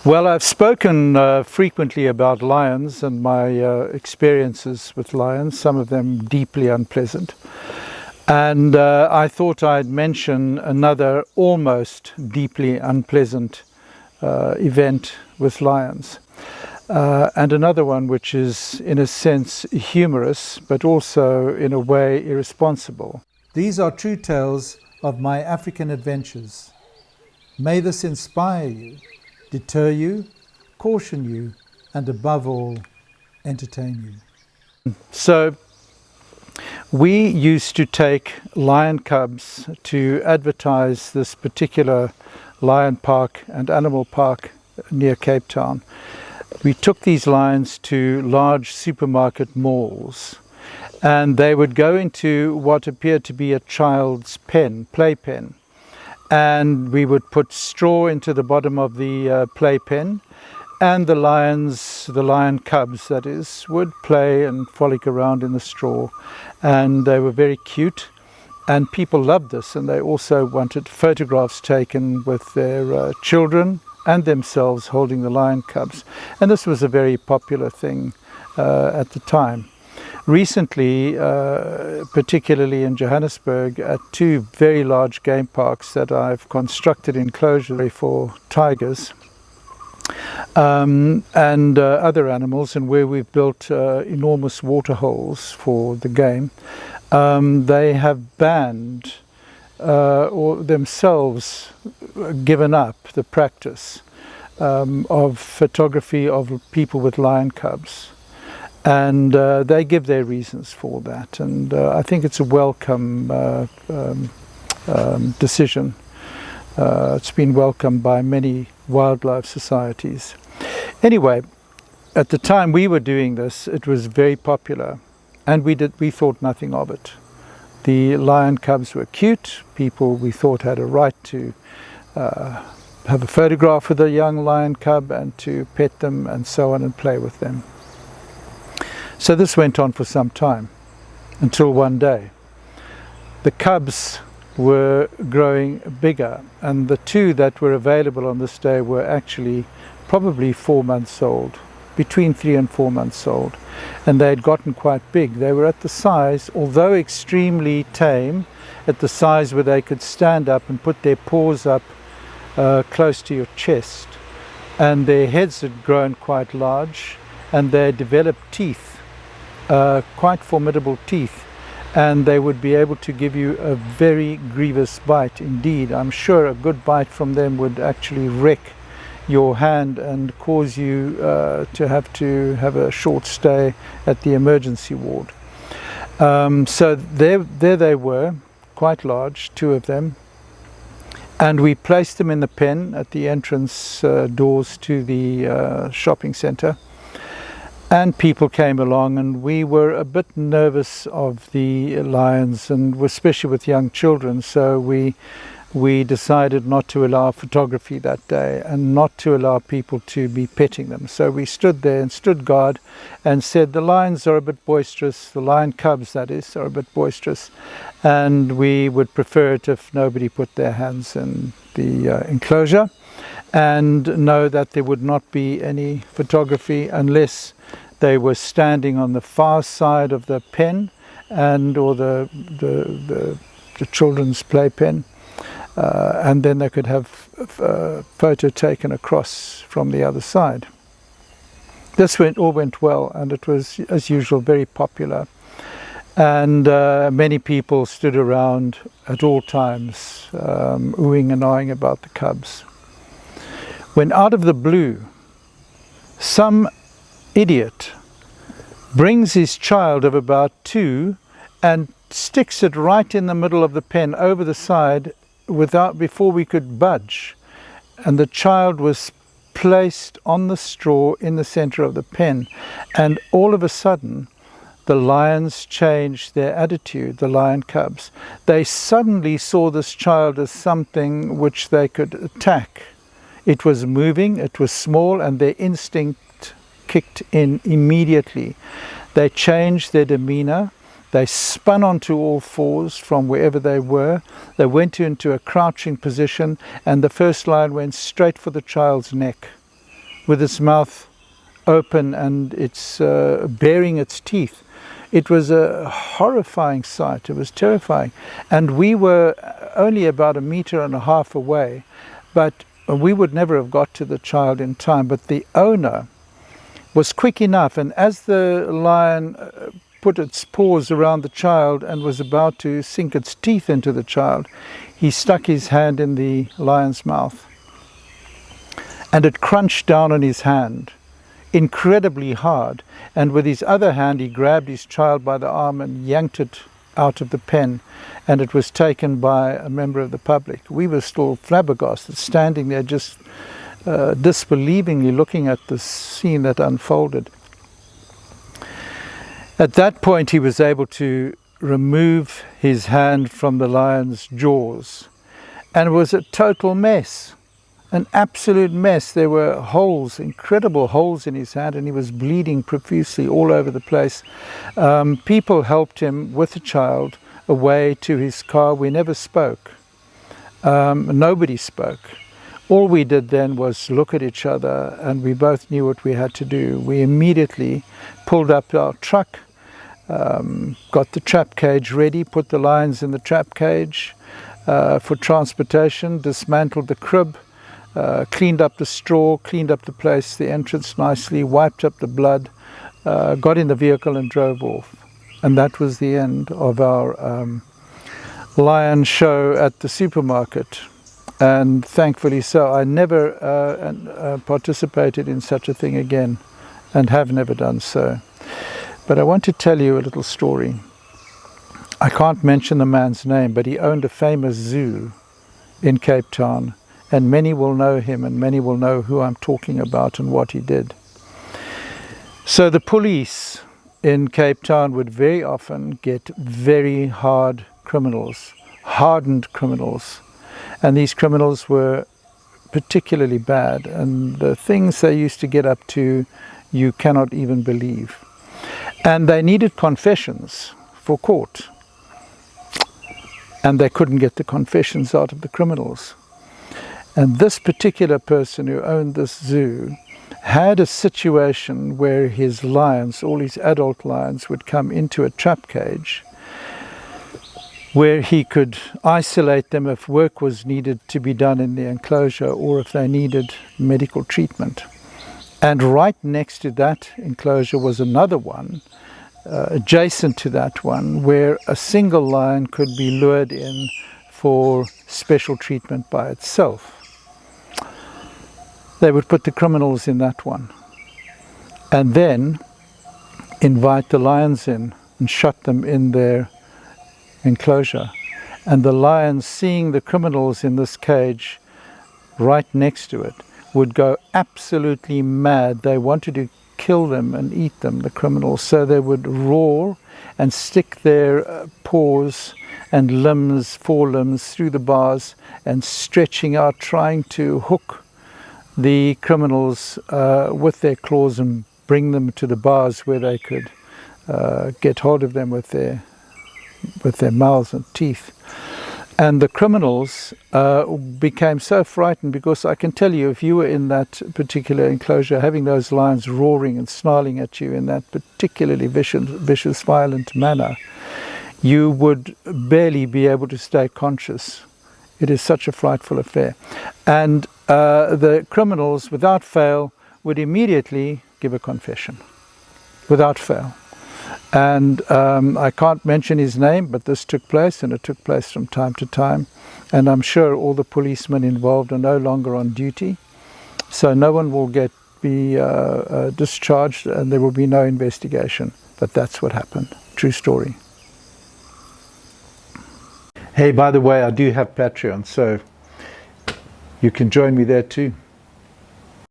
Well, I've spoken frequently about lions and my experiences with lions, some of them deeply unpleasant. And I thought I'd mention another almost deeply unpleasant event with lions. And another one which is, in a sense, humorous, but also, in a way, irresponsible. These are true tales of my African adventures. May this inspire you, deter you, caution you, and above all, entertain you. So, we used to take lion cubs to advertise this particular lion park and animal park near Cape Town. We took these lions to large supermarket malls, and they would go into what appeared to be a child's pen, playpen. And we would put straw into the bottom of the playpen, and the lion cubs, that is, would play and frolic around in the straw. And they were very cute, and people loved this, and they also wanted photographs taken with their children and themselves holding the lion cubs. And this was a very popular thing at the time. Recently, particularly in Johannesburg, at two very large game parks that I've constructed enclosures for tigers and other animals, and where we've built enormous water holes for the game, they have banned or themselves given up the practice of photography of people with lion cubs. And they give their reasons for that, and I think it's a welcome decision. It's been welcomed by many wildlife societies. Anyway, at the time we were doing this, it was very popular, and we thought nothing of it. The lion cubs were cute. People, we thought, had a right to have a photograph with a young lion cub and to pet them and so on and play with them. So this went on for some time, until one day. The cubs were growing bigger, and the two that were available on this day were actually probably 4 months old, between 3 and 4 months old. And they had gotten quite big. They were at the size, although extremely tame, at the size where they could stand up and put their paws up close to your chest. And their heads had grown quite large, and they had developed teeth. Quite formidable teeth, and they would be able to give you a very grievous bite indeed. I'm sure a good bite from them would actually wreck your hand and cause you to have a short stay at the emergency ward. So there they were, quite large, two of them, and we placed them in the pen at the entrance doors to the shopping centre. And people came along, and we were a bit nervous of the lions, and especially with young children, so we decided not to allow photography that day and not to allow people to be petting them. So we stood there and stood guard and said the lions are a bit boisterous, the lion cubs, that is, are a bit boisterous, and we would prefer it if nobody put their hands in the enclosure, and know that there would not be any photography unless they were standing on the far side of the pen or the children's playpen, and then they could have a photo taken across from the other side. This all went well, and it was, as usual, very popular. And many people stood around at all times, oohing and ahhing about the cubs. When out of the blue, some idiot brings his child of about 2 and sticks it right in the middle of the pen over the side before we could budge, and the child was placed on the straw in the center of the pen, and all of a sudden the lions changed their attitude, the lion cubs. They suddenly saw this child as something which they could attack. It was moving, it was small, and their instinct kicked in immediately. They changed their demeanor. They spun onto all fours from wherever they were. They went into a crouching position, and the first lion went straight for the child's neck. with its mouth open and it's baring its teeth. It was a horrifying sight. It was terrifying. And we were only about 1.5 meters away, but we would never have got to the child in time. But the owner was quick enough, and as the lion put its paws around the child and was about to sink its teeth into the child, he stuck his hand in the lion's mouth. And it crunched down on his hand incredibly hard, and with his other hand he grabbed his child by the arm and yanked it out of the pen, and it was taken by a member of the public. We were still flabbergasted, standing there just disbelievingly looking at the scene that unfolded. At that point he was able to remove his hand from the lion's jaws, and it was a total mess. An absolute mess. There were holes, incredible holes in his hand, and he was bleeding profusely all over the place. People helped him with the child away to his car. We never spoke. Nobody spoke. All we did then was look at each other, and we both knew what we had to do. We immediately pulled up our truck, got the trap cage ready, put the lions in the trap cage for transportation, dismantled the crib, cleaned up the straw, cleaned up the place, the entrance nicely, wiped up the blood, got in the vehicle and drove off. And that was the end of our lion show at the supermarket. And thankfully so. I never participated in such a thing again, and have never done so. But I want to tell you a little story. I can't mention the man's name, but he owned a famous zoo in Cape Town. And many will know him, and many will know who I'm talking about and what he did. So the police in Cape Town would very often get very hard criminals, hardened criminals. And these criminals were particularly bad. And the things they used to get up to, you cannot even believe. And they needed confessions for court. And they couldn't get the confessions out of the criminals. And this particular person who owned this zoo had a situation where his lions, all his adult lions, would come into a trap cage where he could isolate them if work was needed to be done in the enclosure or if they needed medical treatment. And right next to that enclosure was another one, adjacent to that one, where a single lion could be lured in for special treatment by itself. They would put the criminals in that one and then invite the lions in and shut them in their enclosure. And the lions, seeing the criminals in this cage right next to it, would go absolutely mad. They wanted to kill them and eat them, the criminals. So they would roar and stick their paws and limbs, forelimbs, through the bars and stretching out, trying to hook the criminals with their claws and bring them to the bars where they could get hold of them with their mouths and teeth. And the criminals became so frightened, because I can tell you, if you were in that particular enclosure having those lions roaring and snarling at you in that particularly vicious, violent manner, you would barely be able to stay conscious. It is such a frightful affair. And the criminals, without fail, would immediately give a confession, without fail. And I can't mention his name, but this took place, and it took place from time to time. And I'm sure all the policemen involved are no longer on duty, so no one will be discharged, and there will be no investigation. But that's what happened. True story. Hey, by the way, I do have Patreon, so you can join me there too.